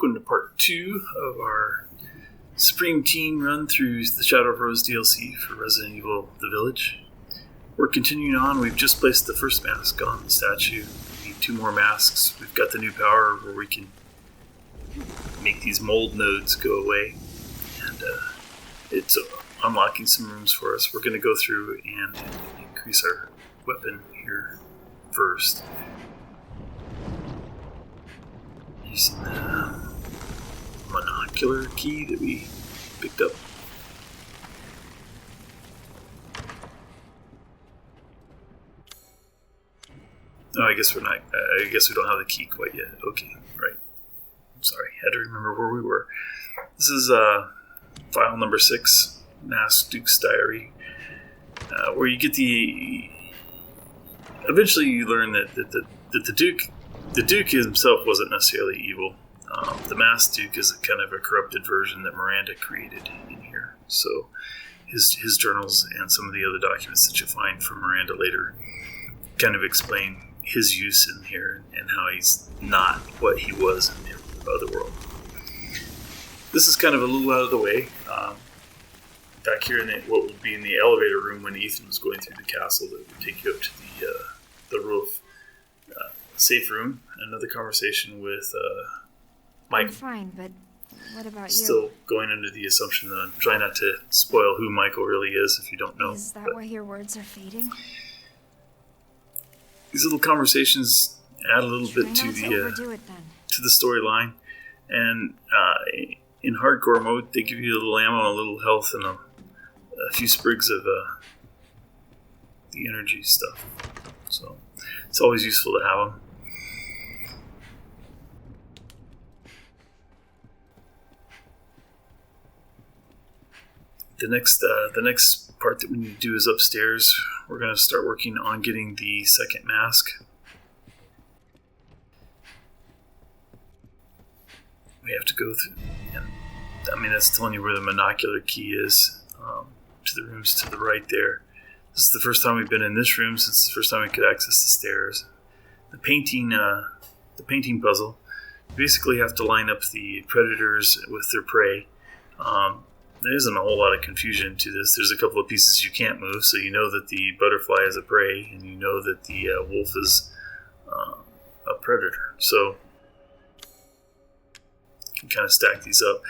welcome to part 2 of our Supreme Teen run through the Shadow of Rose DLC for Resident Evil The Village. We're continuing on. We've just placed the first mask on the statue. We need 2 more masks. We've got the new power where we can make these mold nodes go away. And it's unlocking some rooms for us. We're going to go through and increase our weapon here first. Using the Monocular Key that we picked up. Oh, I guess we're not. I guess we don't have the key quite yet. Okay, right. I'm sorry. I had to remember where we were. This is file number 6, Masked Duke's Diary, where you get the. Eventually, you learn that the Duke himself wasn't necessarily evil. The Masked Duke is a kind of a corrupted version that Miranda created in here. So his journals and some of the other documents that you'll find from Miranda later kind of explain his use in here and how he's not what he was in the other world. This is kind of a little out of the way. Back here in what would be in the elevator room when Ethan was going through the castle that would take you up to the roof. Safe room. Another conversation with Mike. I'm fine, but what about Still you? going under the assumption that I'm trying not to spoil who Michael really is if you don't know. Is that why your words are fading? These little conversations add a little bit to overdo it then. to the storyline, and in hardcore mode they give you a little ammo, a little health, and a few sprigs of the energy stuff. So it's always useful to have them. The next part that we need to do is upstairs. We're going to start working on getting the second mask. We have to go through, and I mean that's telling you where the Monocular Key is, to the rooms to the right there. This is the first time we've been in this room since the first time we could access the stairs. The painting puzzle. You basically have to line up the predators with their prey. There isn't a whole lot of confusion to this. There's a couple of pieces you can't move, so you know that the butterfly is a prey, and you know that the wolf is a predator. So you can kind of stack these up.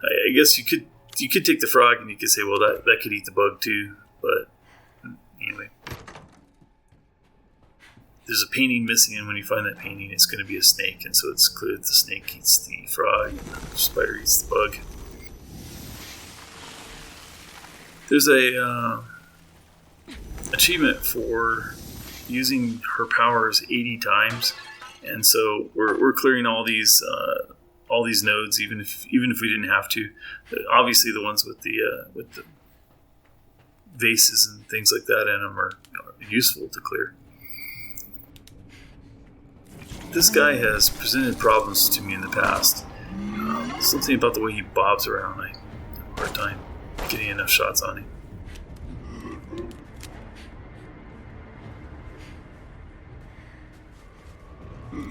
I guess you could take the frog and you could say, well, that could eat the bug too. But anyway, there's a painting missing, and when you find that painting, it's going to be a snake, and so it's clear that the snake eats the frog, and the spider eats the bug. There's a achievement for using her powers 80 times, and so we're clearing all these nodes, even if we didn't have to. Obviously, the ones with the vases and things like that in them are useful to clear. This guy has presented problems to me in the past. Something about the way he bobs around. I have a hard time getting enough shots on him.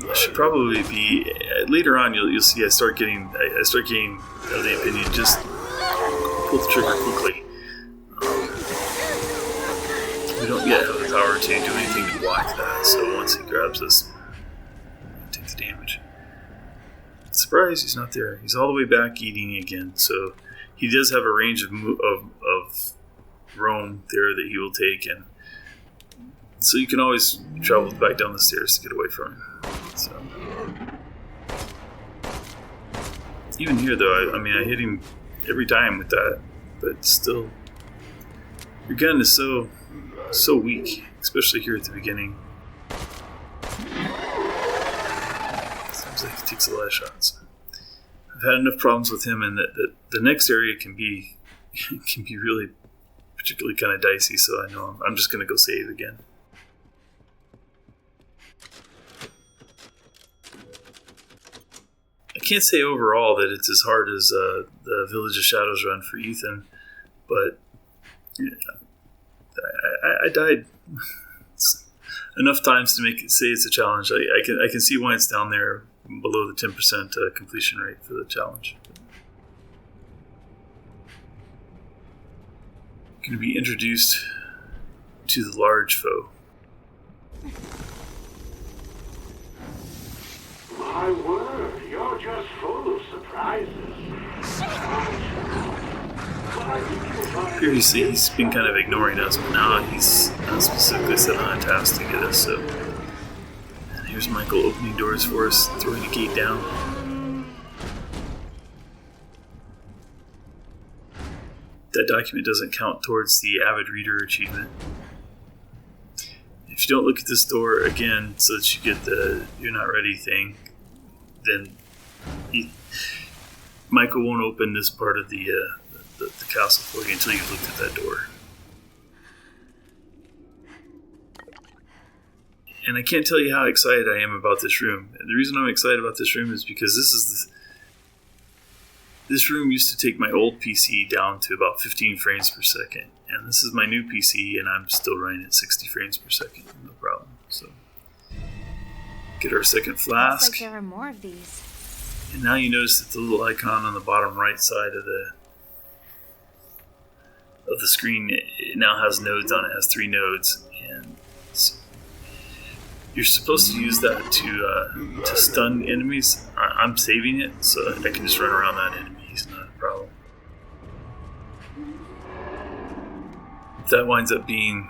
I should probably be later on. You'll see. I start getting of the opinion just pull the trigger quickly. We don't yet have the power to do anything to block that. So once he grabs us, we take the damage. Surprise! He's not there. He's all the way back eating again. So he does have a range of roam there that he will take, and so you can always travel back down the stairs to get away from him. So even here, though, I hit him every time with that, but still, your gun is so weak, especially here at the beginning. Seems like it takes a lot of shots. I've had enough problems with him, and that the next area can be really particularly kind of dicey. So I know I'm just going to go save again. I can't say overall that it's as hard as the Village of Shadows run for Ethan, but I died enough times to make it say it's a challenge. I can see why it's down there below the 10% completion rate for the challenge. Going to be introduced to the large foe. My word, you're just full of surprises. Previously, he's been kind of ignoring us, but now he's specifically set on a task to get us. So, and here's Michael opening doors for us, throwing the gate down. That document doesn't count towards the Avid Reader achievement. If you don't look at this door again so that you get the "you're not ready" thing, then Michael won't open this part of the castle for you until you've looked at that door. And I can't tell you how excited I am about this room. And the reason I'm excited about this room is because this room used to take my old PC down to about 15 frames per second. And this is my new PC, and I'm still running at 60 frames per second. No problem. So, get our second flask. Looks like there are more of these. And now you notice that the little icon on the bottom right side of the screen, it now has nodes on it. It has 3 nodes, and you're supposed to use that to stun enemies. I'm saving it so that I can just run around that enemy. It's not a problem. That winds up being,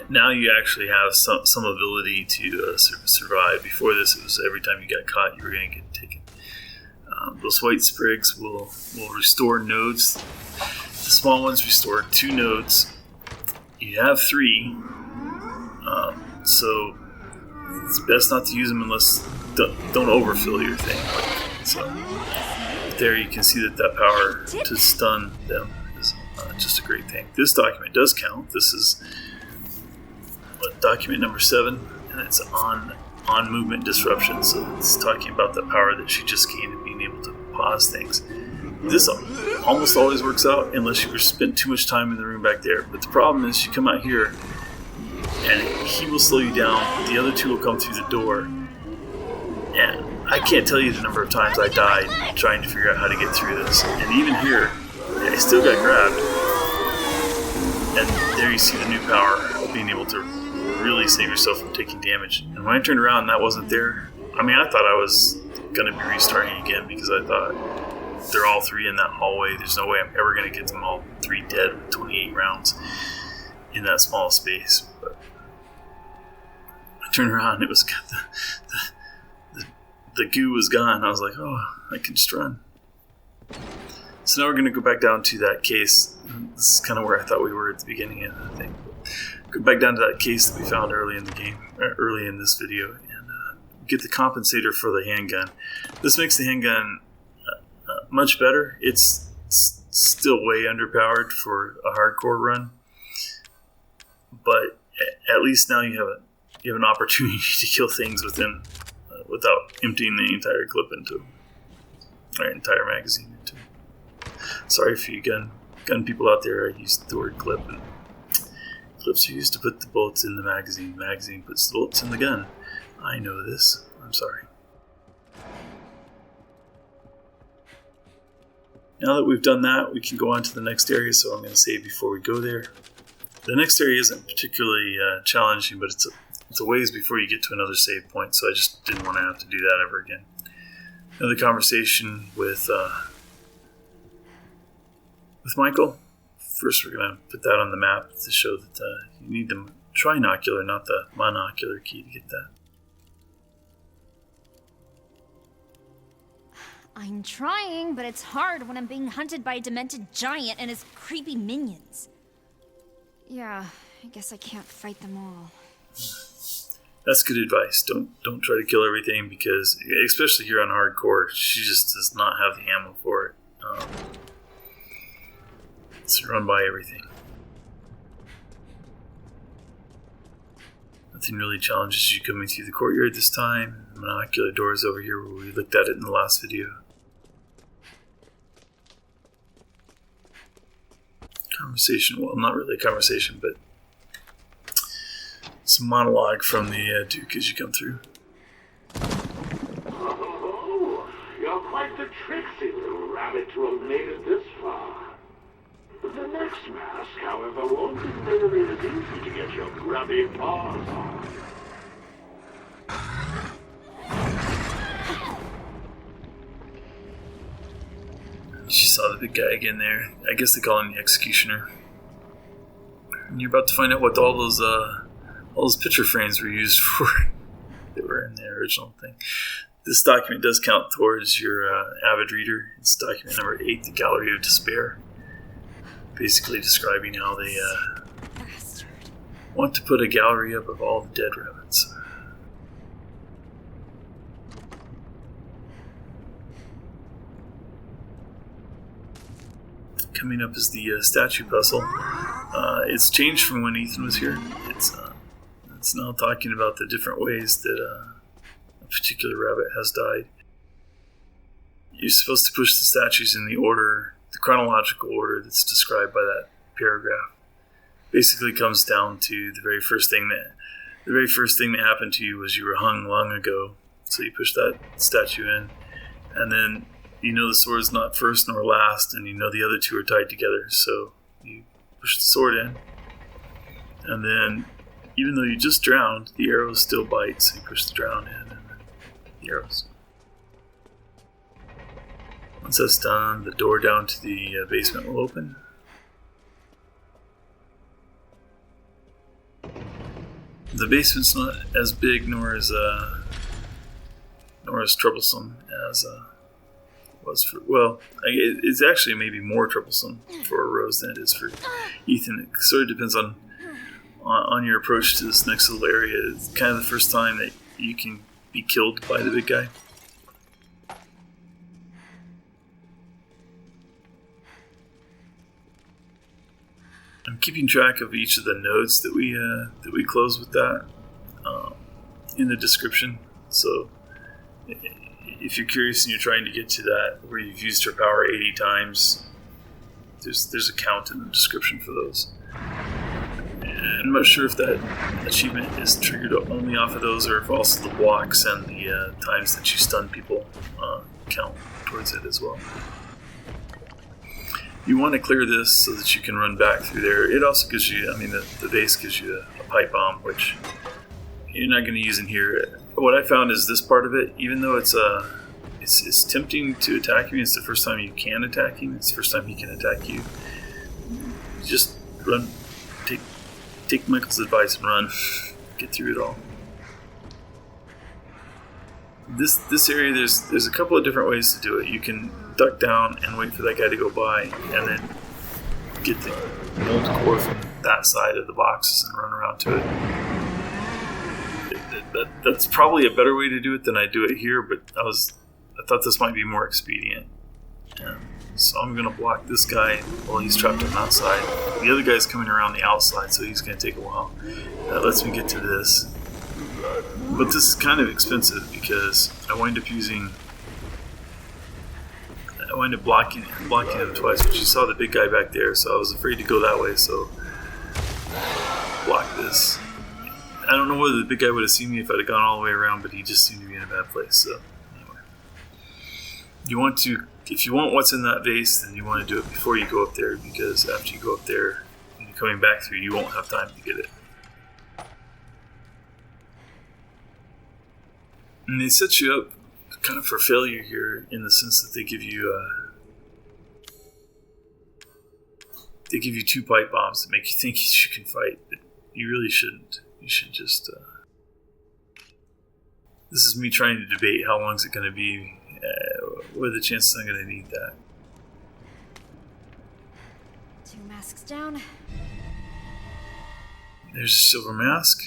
now you actually have some ability to survive. Before this, it was every time you got caught, you were going to get taken. Those white sprigs will restore nodes. The small ones restore 2 nodes. You have 3, so it's best not to use them unless don't overfill your thing. So there you can see that power to stun them is just a great thing. This document does count. This is document number 7, and it's on movement disruption. So it's talking about the power that she just gained in being able to pause things. This almost always works out unless you spent too much time in the room back there. But the problem is you come out here and he will slow you down. The other 2 will come through the door. And I can't tell you the number of times I died trying to figure out how to get through this. And even here, I still got grabbed. And there you see the new power of being able to really save yourself from taking damage. And when I turned around and that wasn't there, I thought I was going to be restarting again because I thought they're all 3 in that hallway. There's no way I'm ever going to get them all 3 dead with 28 rounds in that small space. But I turned around and it was the goo was gone. I was like, oh, I can just run. So now we're going to go back down to that case. This is kind of where I thought we were at the beginning of the thing. Go back down to that case that we found early in the game, early in this video, and get the compensator for the handgun. This makes the handgun much better. It's still way underpowered for a hardcore run, but at least now you have an opportunity to kill things without emptying the entire clip into or entire magazine into. Sorry for you gun people out there. I used the word clip. And clips are used to put the bullets in the magazine. The magazine puts the bullets in the gun. I know this. I'm sorry. Now that we've done that, we can go on to the next area, so I'm going to save before we go there. The next area isn't particularly challenging, but it's a ways before you get to another save point, so I just didn't want to have to do that ever again. Another conversation with Michael. First, we're going to put that on the map to show that you need the Trinocular, not the Monocular Key to get that. I'm trying, but it's hard when I'm being hunted by a demented giant and his creepy minions. Yeah, I guess I can't fight them all. That's good advice. Don't try to kill everything because, especially here on hardcore, she just does not have the ammo for it. So run by everything. Nothing really challenges you coming through the courtyard this time. The monocular doors over here where we looked at it in the last video. Conversation, well, not really a conversation, but some monologue from the Duke as you come through. quite the tricksy little rabbit to have made it this far. The next mask, however, won't be nearly as easy to get your grubby paws on. She saw the big guy again there. I guess they call him the Executioner. And you're about to find out what all those picture frames were used for. They were in the original thing. This document does count towards your Avid Reader. It's document number 8, the Gallery of Despair. Basically describing how they want to put a gallery up of all the dead rabbits. Coming up is the statue puzzle. It's changed from when Ethan was here. It's now talking about the different ways that a particular rabbit has died. You're supposed to push the statues in the chronological order that's described by that paragraph. Basically comes down to the very first thing that happened to you was you were hung long ago. So you push that statue in, and then you know the sword's not first nor last, and you know the other two are tied together. So you push the sword in, and then even though you just drowned, the arrows still bite. So you push the drown in, and then the arrows. Once that's done, the door down to the basement will open. The basement's not as big nor as troublesome as was for. Well, it's actually maybe more troublesome for Rose than it is for Ethan. It sort of depends on your approach to this next little area. It's kind of the first time that you can be killed by the big guy. I'm keeping track of each of the nodes that we close with that in the description. So if you're curious and you're trying to get to that where you've used her power 80 times, there's a count in the description for those. And I'm not sure if that achievement is triggered only off of those, or if also the blocks and the times that you stun people count towards it as well. You want to clear this so that you can run back through there. It also gives you, the base gives you a pipe bomb, which you're not going to use in here. What I found is this part of it, even though it's tempting to attack him, it's the first time you can attack him, it's the first time he can attack you. Just run, take Michael's advice and run. Get through it all. This area, there's a couple of different ways to do it. You can duck down and wait for that guy to go by, and then get the mold core from that side of the boxes and run around to it. That's probably a better way to do it than I do it here, but I thought this might be more expedient. So I'm going to block this guy while he's trapped on that side. The other guy's coming around the outside, so he's going to take a while. That lets me get to this. But this is kind of expensive because I wind up blocking him twice. But you saw the big guy back there, so I was afraid to go that way, so block this. I don't know whether the big guy would have seen me if I'd have gone all the way around, but he just seemed to be in a bad place. So anyway, if you want what's in that vase, then you want to do it before you go up there, because after you go up there and you're coming back through, you won't have time to get it. And they set you up kind of for failure here, in the sense that they give you 2 pipe bombs that make you think you can fight, but you really shouldn't. You should just. This is me trying to debate how long is it going to be. What are the chances I'm going to need that? 2 masks down. There's a silver mask.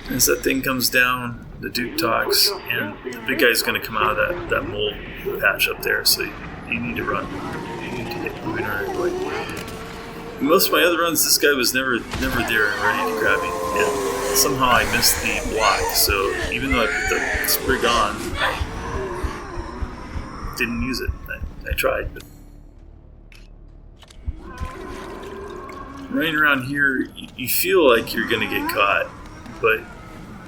As that thing comes down, the Duke talks, and the big guy's going to come out of that mold patch up there, so you need to run. You need to get moving right away. Most of my other runs, this guy was never there and ready to grab me. And somehow I missed the block, so even though I put the sprig on, I didn't use it. I tried, but running around here, you feel like you're going to get caught. But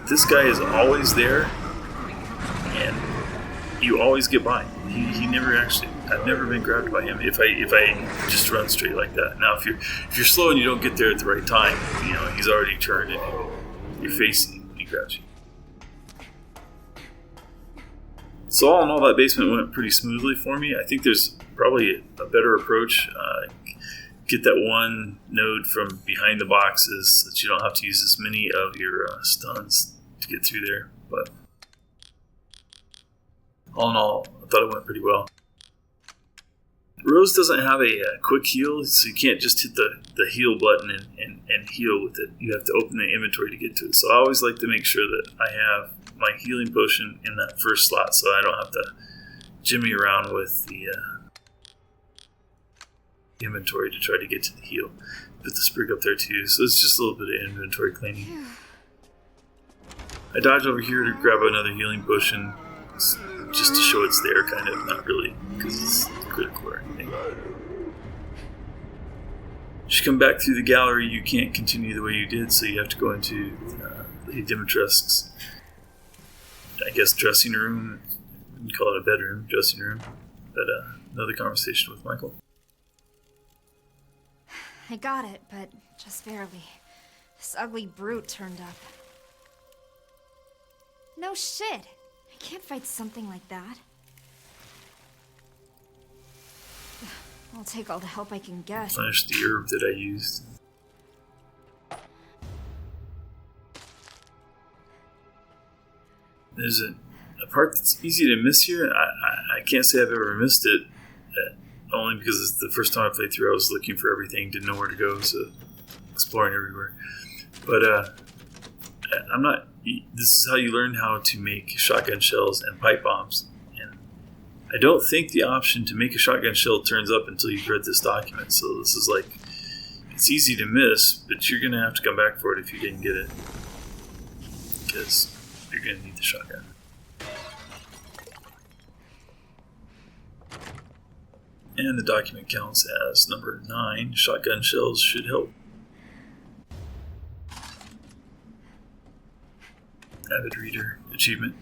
this guy is always there, and you always get by. He never actually. I've never been grabbed by him if I just run straight like that. Now if you're slow and you don't get there at the right time, he's already turned and you're facing him when he grabs you. So all in all, that basement went pretty smoothly for me. I think there's probably a better approach. Get that one node from behind the boxes so that you don't have to use as many of your stuns to get through there. But all in all, I thought it went pretty well. Rose doesn't have a quick heal, so you can't just hit the heal button and heal with it. You have to open the inventory to get to it. So I always like to make sure that I have my healing potion in that first slot so I don't have to jimmy around with the inventory to try to get to the heal. Put the sprig up there too, so it's just a little bit of inventory cleaning. I dodge over here to grab another healing potion just to show it's there, kind of, not really, because it's critical or anything. As you come back through the gallery, you can't continue the way you did, so you have to go into Lady Dimitrescu's, I guess, dressing room. You can call it a bedroom, dressing room. But another conversation with Michael. I got it, but just barely. This ugly brute turned up. No shit! I can't fight something like that. I'll take all the help I can get. Finish the herb that I used. There's a part that's easy to miss here. I can't say I've ever missed it, only because it's the first time I played through I was looking for everything, didn't know where to go, so exploring everywhere. But I'm not... This is how you learn how to make shotgun shells and pipe bombs. And I don't think the option to make a shotgun shell turns up until you've read this document, so this is like... It's easy to miss, but you're going to have to come back for it if you didn't get it. Because you're going to need the shotgun. And the document counts as number 9. Shotgun shells should help. Avid Reader achievement.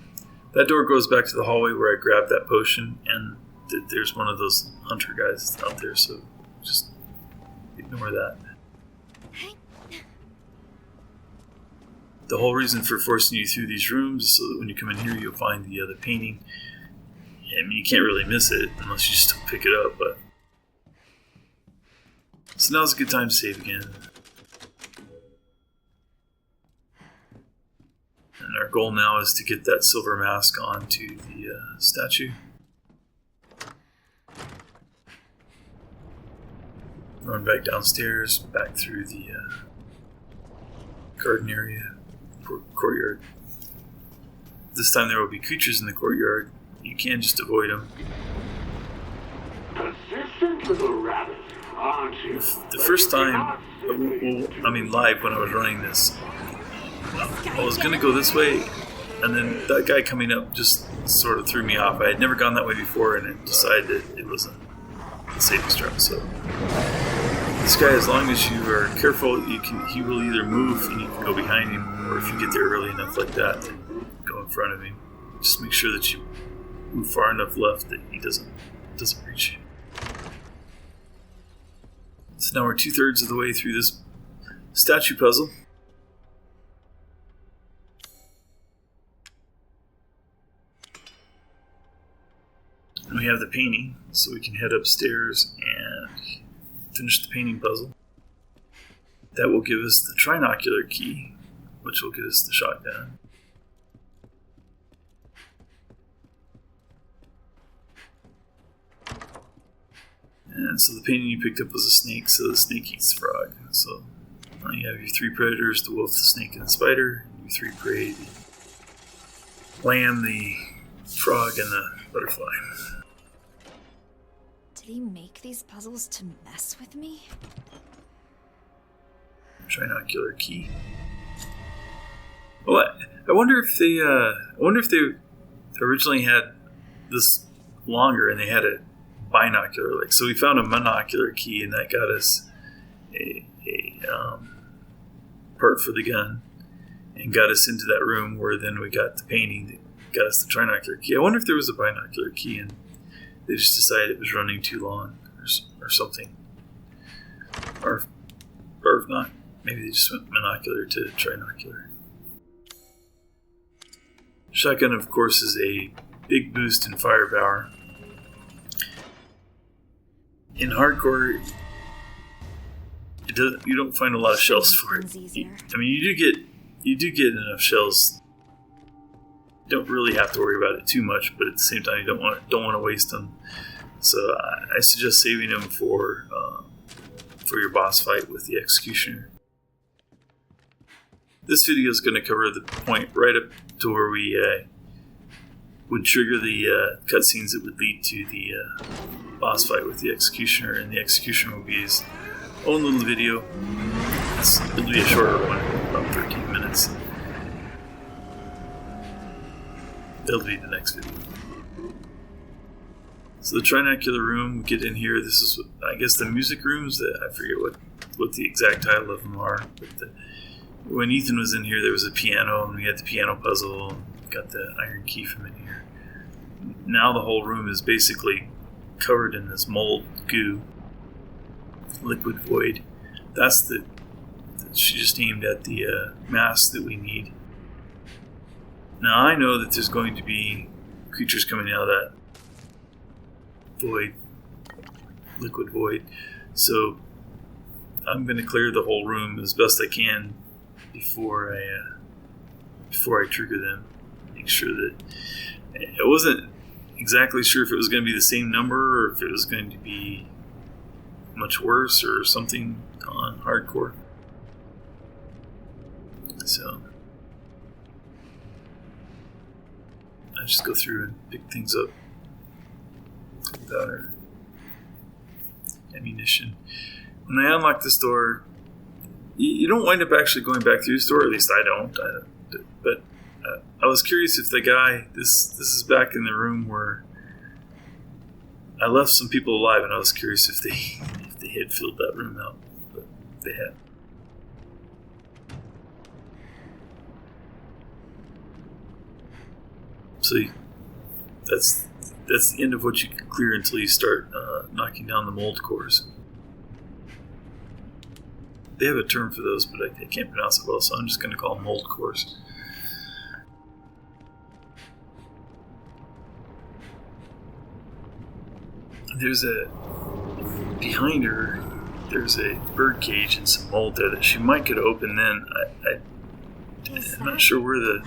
That door goes back to the hallway where I grabbed that potion, and there's one of those hunter guys out there, so just ignore that. The whole reason for forcing you through these rooms is so that when you come in here, you'll find the other painting. I mean, you can't really miss it unless you still pick it up, but... So now's a good time to save again. And our goal now is to get that silver mask onto the statue. Run back downstairs, back through the garden area, courtyard. This time there will be creatures in the courtyard. You can just avoid them. Persistent little rabbit, aren't you? The first time, live when I was running this, I was going to go this way, and then that guy coming up just sort of threw me off. I had never gone that way before, and it decided that it wasn't the safest route. So this guy, as long as you are careful, he will either move and you can go behind him, or if you get there early enough like that, then go in front of him. Just make sure that you move far enough left that he doesn't reach you. So now we're 2/3 of the way through this statue puzzle. And we have the painting, so we can head upstairs and finish the painting puzzle. That will give us the Trinocular Key, which will get us the shotgun. And so the painting you picked up was a snake, so the snake eats the frog. So now you have your 3 predators, the wolf, the snake, and the spider. Your 3 prey, the lamb, the frog, and the butterfly. Did he make these puzzles to mess with me? Trinocular Key. Well, I wonder if they originally had this longer and they had a binocular. So we found a monocular key, and that got us a part for the gun, and got us into that room where then we got the painting that got us the Trinocular Key. I wonder if there was a Binocular Key and they just decided it was running too long or something. Or if not, maybe they just went monocular to trinocular. Shotgun, of course, is a big boost in firepower. In hardcore, you don't find a lot of shells for it. I mean, you do get enough shells. You don't really have to worry about it too much, but at the same time, you don't want to waste them. So I suggest saving them for your boss fight with the Executioner. This video is going to cover the point right up to where we would trigger the cutscenes that would lead to the boss fight with the Executioner, and the Executioner will be his own little video. It'll be a shorter one, about 13 minutes. That'll be the next video. So the Trinocular room, we get in here. This is, I guess, the music rooms. I forget what the exact title of them are. But when Ethan was in here, there was a piano, and we had the piano puzzle, and got the iron key from in here. Now the whole room is basically covered in this mold goo, liquid void. She just aimed at the mask that we need. Now I know that there's going to be creatures coming out of that void, liquid void, so I'm going to clear the whole room as best I can before I trigger them. Make sure that I wasn't exactly sure if it was going to be the same number or if it was going to be much worse or something on hardcore. So I just go through and pick things up without our ammunition. When I unlock this door, you don't wind up actually going back through this door. At least I don't. But I was curious if the guy. This is back in the room where I left some people alive, and I was curious if they had filled that room out, but they had. So that's the end of what you can clear until you start knocking down the mold cores. They have a term for those, but I can't pronounce it well, so I'm just going to call them mold cores. Behind her, there's a bird cage and some mold there that she might get open then. I'm not sure where the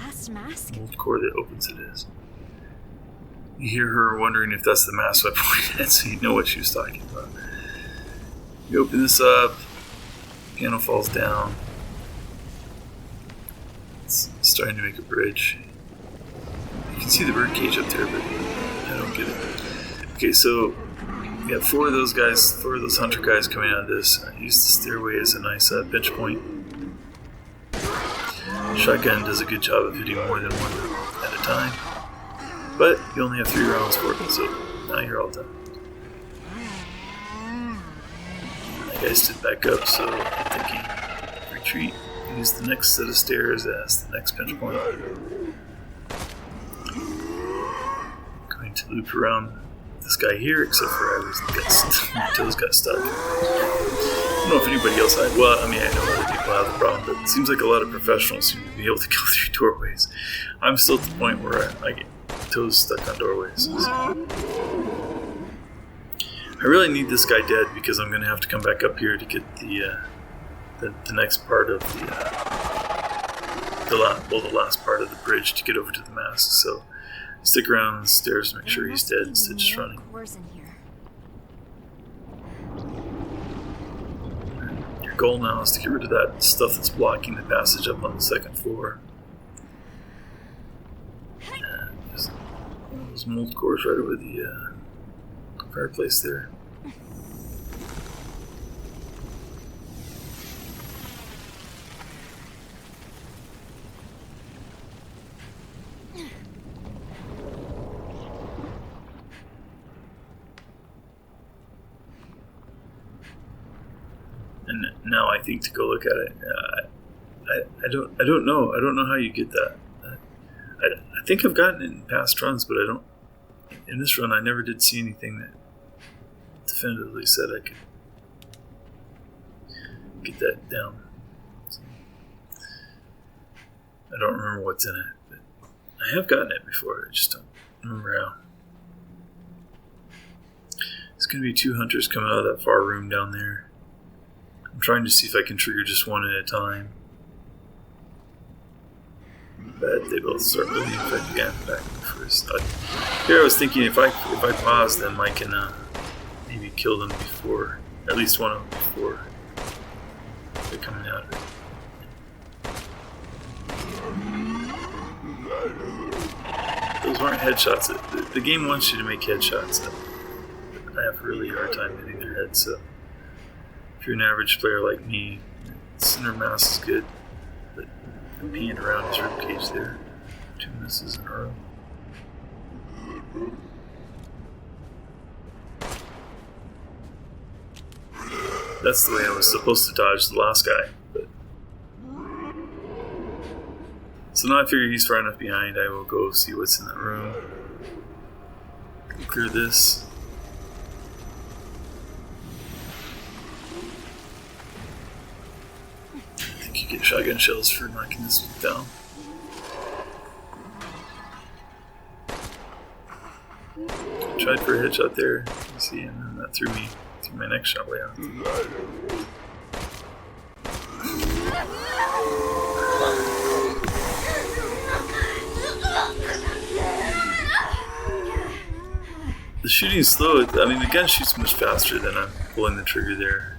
mold core that opens it is. You hear her wondering if that's the mask I pointed at, so you know what she was talking about. You open this up, piano falls down. It's starting to make a bridge. You can see the bird cage up there, but I don't get it. Okay, so we got four of those hunter guys coming out of this. I use the stairway as a nice pinch point. Shotgun does a good job of hitting more than one at a time. But you only have 3 rounds for it, so now you're all done. That guy stood back up, so I'm thinking retreat. Use the next set of stairs as the next pinch point. Going to loop around this guy here, except for my toes got stuck. I don't know if anybody else had. Well, I mean, I know other people have the problem, but it seems like a lot of professionals seem to be able to go through doorways. I'm still at the point where I get toes stuck on doorways. So. I really need this guy dead because I'm going to have to come back up here to get the next part of the last part of the bridge to get over to the mask. So stick around on the stairs to make sure he's dead instead of just running. Your goal now is to get rid of that stuff that's blocking the passage up on the 2nd floor. Those mold cores right over the fireplace there. And now I think to go look at it, I don't know how you get that. I think I've gotten it in past runs, but I don't. In this run, I never did see anything that definitively said I could get that down. So, I don't remember what's in it, but I have gotten it before. I just don't remember how. There's going to be 2 hunters coming out of that far room down there. I'm trying to see if I can trigger just one at a time. But they both start moving back first. Here I was thinking if I pause them, I can maybe kill them before, at least one of them before they're coming out of it. Those weren't headshots. The game wants you to make headshots. I have a really hard time hitting their head, so if you're an average player like me, Cinder Mouse is good, but I'm peeing around his ribcage there. 2 misses in a row. That's the way I was supposed to dodge the last guy, but so now I figure he's far enough behind. I will go see what's in that room. Clear this. I think you get shotgun shells for knocking this down. Tried for a headshot there, you see, and then that threw my next shot way out. The shooting is slow. I mean, the gun shoots much faster than I'm pulling the trigger there.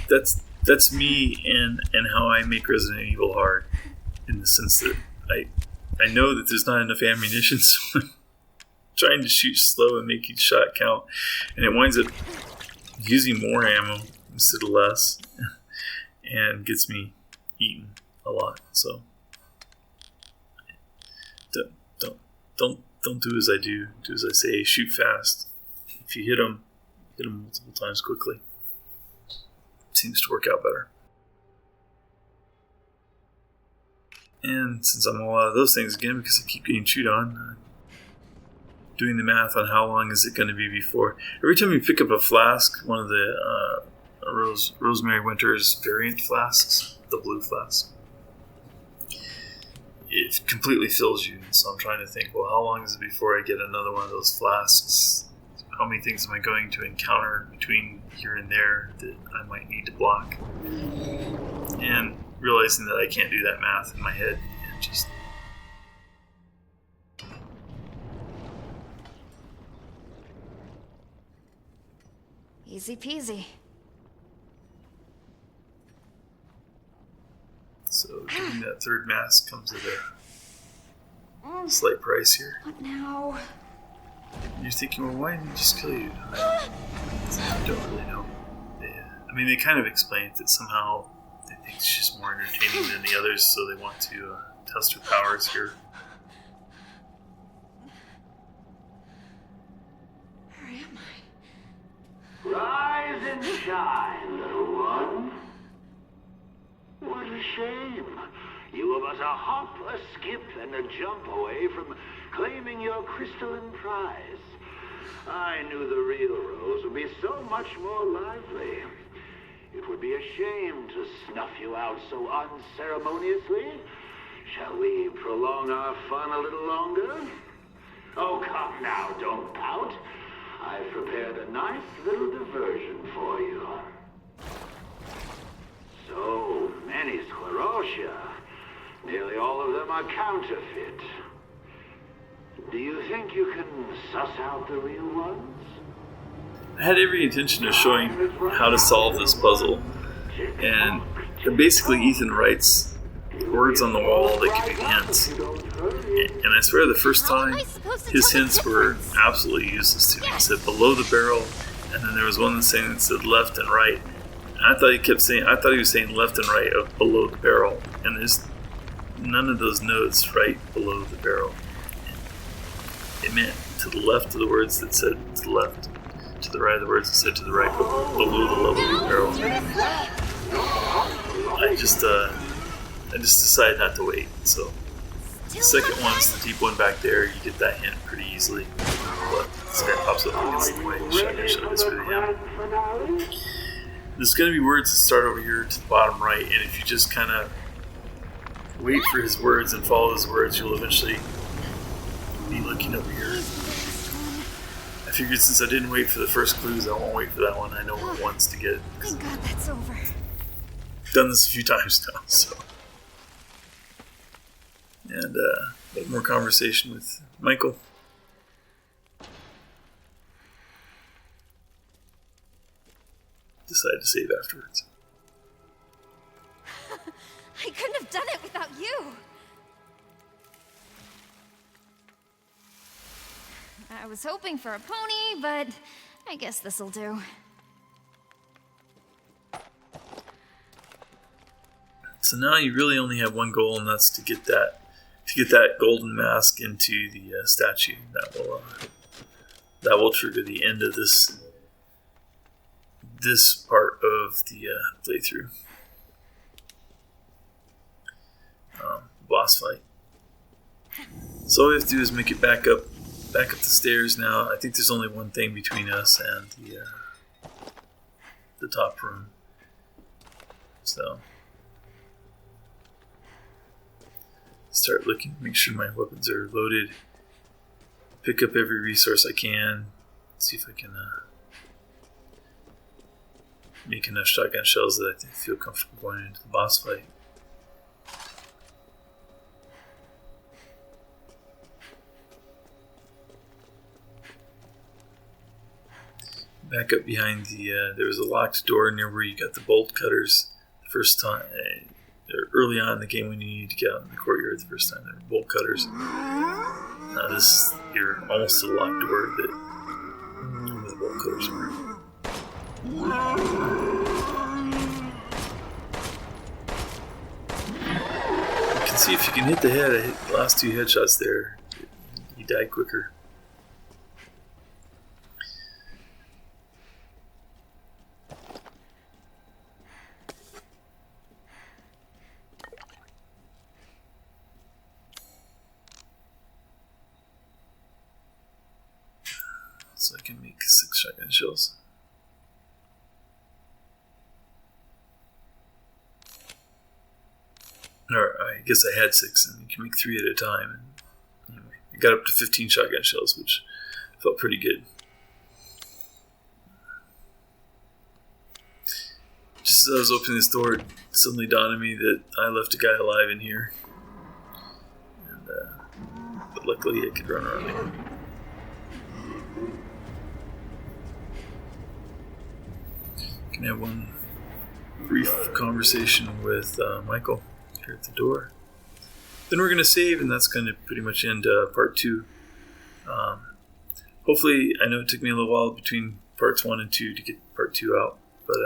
That's me and how I make Resident Evil hard, in the sense that I know that there's not enough ammunition, so I'm trying to shoot slow and make each shot count, and it winds up using more ammo instead of less, and gets me eaten a lot. So don't do as I do. Do as I say. Shoot fast. If you hit them multiple times quickly. It seems to work out better. And since I'm all out of those things again, because I keep getting chewed on, doing the math on how long is it going to be before. Every time you pick up a flask, one of the Rosemary Winters Variant Flasks, the blue flask, it completely fills you. So I'm trying to think, well, how long is it before I get another one of those flasks? How many things am I going to encounter between here and there that I might need to block? And realizing that I can't do that math in my head, and just easy peasy. so getting that third mask comes at a slight price here. What now? You're thinking, well, why didn't he just kill you? I don't really know. I mean, they kind of explain it that somehow they think she's more entertaining than the others, so they want to test her powers here. Where am I? Rise and shine, little one. What a shame. You of us a hop, a skip, and a jump away from claiming your crystalline prize. I knew the real Rose would be so much more lively. It would be a shame to snuff you out so unceremoniously. Shall we prolong our fun a little longer? Oh, come now, don't pout. I've prepared a nice little diversion for you. So many sclerotia. Nearly all of them are counterfeit. Do you think you can suss out the real ones? I had every intention of showing how to solve this puzzle, and basically Ethan writes words on the wall that could be hints. And I swear the first time, his hints were absolutely useless to me. He said below the barrel, and then there was one saying that said left and right. And I thought he was saying left and right of below the barrel, and there's none of those notes right below the barrel. It meant to the left of the words that said to the left, to the right of the words that said to the right, but below the level of the barrel. I just decided not to wait, so The second one's the deep one back there. You get that hint pretty easily. But this guy pops up against the way. Shotgun shell is really him. There's going to be words that start over here to the bottom right, and if you just kind of wait for his words and follow his words, you'll eventually be looking over here. I figured since I didn't wait for the first clues, I won't wait for that one. I know what ones to get. Thank God that's over. I've done this a few times now, so. And a little more conversation with Michael. Decided to save afterwards. I couldn't have done it without you. I was hoping for a pony, but I guess this'll do. So now you really only have one goal, and that's to get that golden mask into the statue. That will trigger the end of this part of the playthrough. Boss fight. So all we have to do is make it back up the stairs now. I think there's only one thing between us and the top room. So start looking, make sure my weapons are loaded. Pick up every resource I can. See if I can make enough shotgun shells that I feel comfortable going into the boss fight. Back up behind there was a locked door near where you got the bolt cutters the first time. Early on in the game when you need to get out in the courtyard the first time, there were bolt cutters. You're almost to the locked door where the bolt cutters are. You can see if you can hit the head. I hit the last two headshots there. You die quicker. So I can make 6 shotgun shells. Or I guess I had 6, and you can make 3 at a time. And anyway, I got up to 15 shotgun shells, which felt pretty good. Just as I was opening this door, it suddenly dawned on me that I left a guy alive in here. And, but luckily I could run around him. Can have one brief conversation with Michael here at the door. Then we're going to save, and that's going to pretty much end part 2. Hopefully, I know it took me a little while between parts 1 and 2 to get part 2 out, but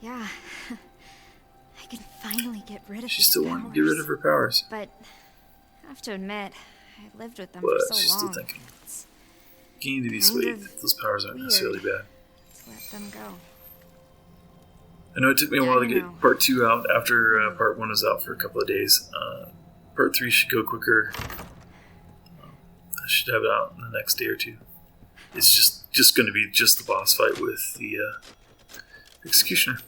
yeah, I can finally get rid of. She still wanted to get rid of her powers, but I have to admit, I lived with them but for so she's long. still thinking. Getting to be swayed that those powers aren't necessarily bad. To let them go. I know it took me a while to get part 2 out after part 1 was out for a couple of days. Part 3 should go quicker. I should have it out in the next day or 2. It's just going to be just the boss fight with the Executioner.